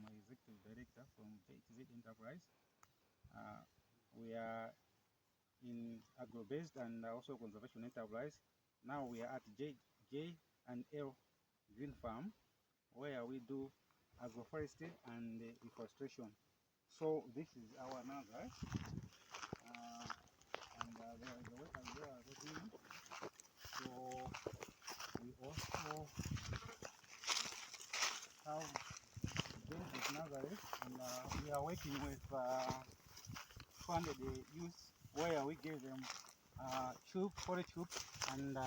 I'm an executive director from JHZ Enterprise. We are in agro-based and also conservation enterprise. Now we are at J&L Green Farm, where we do agroforestry and reforestation. So this is our nursery, and there is a worker here working. So we also have this nursery, and we are working with funded youth, where we give them poly tubes and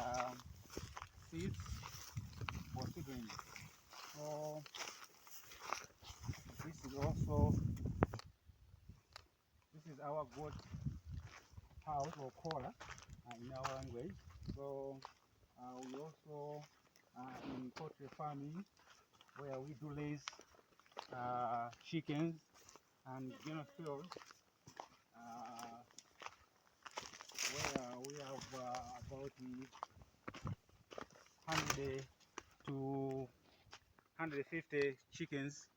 seeds for seedling. So this is our goat house, or collar in our language. So we also in poultry farming, where we do raise chickens and fields, where we have about 100 to 150 chickens,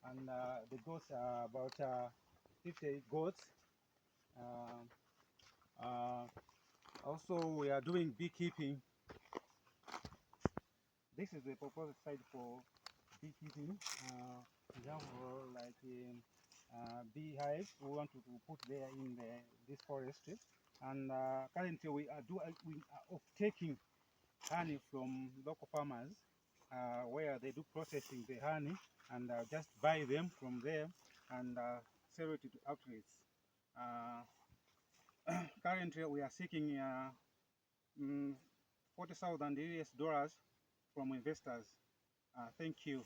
and the goats are about 50 goats. Also, we are doing beekeeping. This is the proposed site for beekeeping. We have like beehive we want to put there in this forestry, and currently we are off-taking honey from local farmers, where they do processing the honey and just buy them from there and sell it to outlets. Currently we are seeking $40,000 US from investors. Thank you.